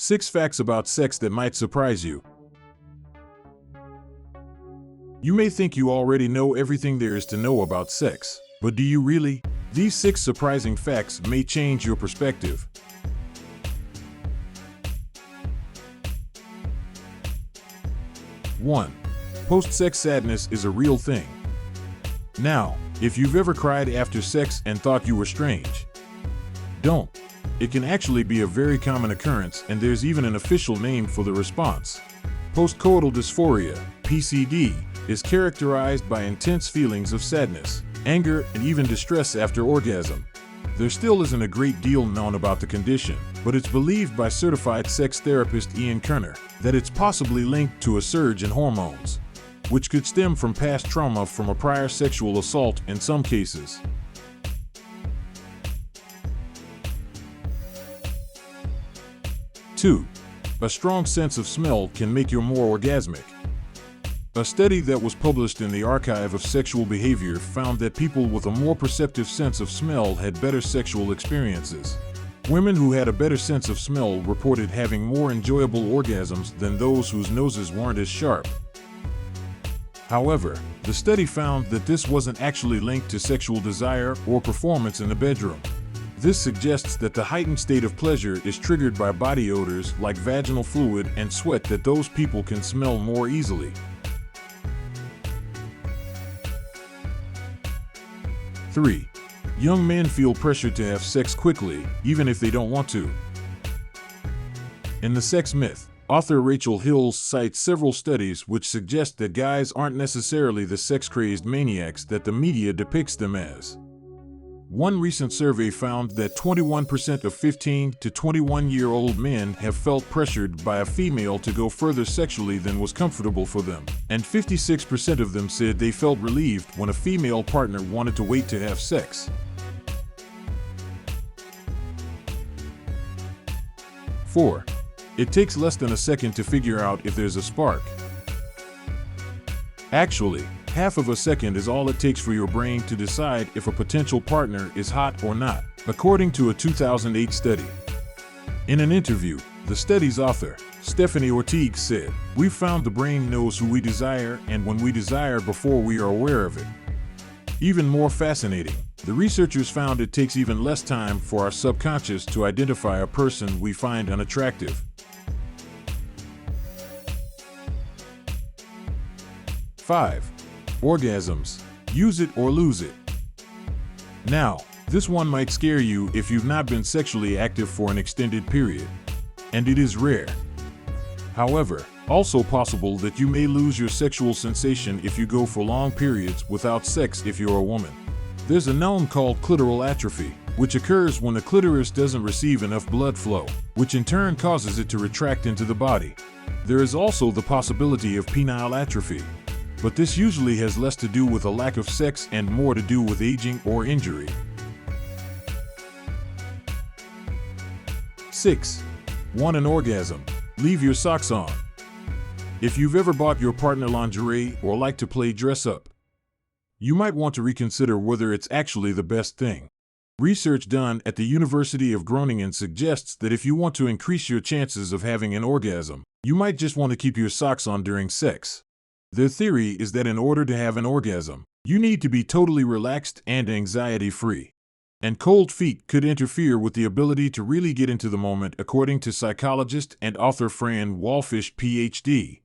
6 facts about sex that might surprise you. You may think you already know everything there is to know about sex, but do you really? These 6 surprising facts may change your perspective. One, post-sex sadness is a real thing. Now, if you've ever cried after sex and thought you were strange, don't. It can actually be a very common occurrence, and there's even an official name for the response. Postcoital dysphoria, PCD, is characterized by intense feelings of sadness, anger, and even distress after orgasm. There still isn't a great deal known about the condition, but it's believed by certified sex therapist Ian Kerner that it's possibly linked to a surge in hormones, which could stem from past trauma from a prior sexual assault in some cases. 2. A strong sense of smell can make you more orgasmic. A study that was published in the Archive of Sexual Behavior found that people with a more perceptive sense of smell had better sexual experiences. Women who had a better sense of smell reported having more enjoyable orgasms than those whose noses weren't as sharp. However, the study found that this wasn't actually linked to sexual desire or performance in the bedroom. This suggests that the heightened state of pleasure is triggered by body odors like vaginal fluid and sweat that those people can smell more easily. 3. Young men feel pressured to have sex quickly, even if they don't want to. In The Sex Myth, author Rachel Hills cites several studies which suggest that guys aren't necessarily the sex-crazed maniacs that the media depicts them as. One recent survey found that 21% of 15 to 21-year-old men have felt pressured by a female to go further sexually than was comfortable for them, and 56% of them said they felt relieved when a female partner wanted to wait to have sex. 4. It takes less than a second to figure out if there's a spark. Actually, half of a second is all it takes for your brain to decide if a potential partner is hot or not, according to a 2008 study. In an interview, the study's author, Stephanie Ortiz, said, "We've found the brain knows who we desire and when we desire before we are aware of it." Even more fascinating, the researchers found it takes even less time for our subconscious to identify a person we find unattractive. 5. Orgasms. Use it or lose it. Now, this one might scare you if you've not been sexually active for an extended period, and it is rare. However, also possible that you may lose your sexual sensation if you go for long periods without sex if you're a woman. There's a known called clitoral atrophy, which occurs when the clitoris doesn't receive enough blood flow, which in turn causes it to retract into the body. There is also the possibility of penile atrophy, but this usually has less to do with a lack of sex and more to do with aging or injury. 6. Want an orgasm? Leave your socks on. If you've ever bought your partner lingerie or like to play dress up, you might want to reconsider whether it's actually the best thing. Research done at the University of Groningen suggests that if you want to increase your chances of having an orgasm, you might just want to keep your socks on during sex. Their theory is that in order to have an orgasm, you need to be totally relaxed and anxiety-free. And cold feet could interfere with the ability to really get into the moment, according to psychologist and author Fran Walfish, Ph.D.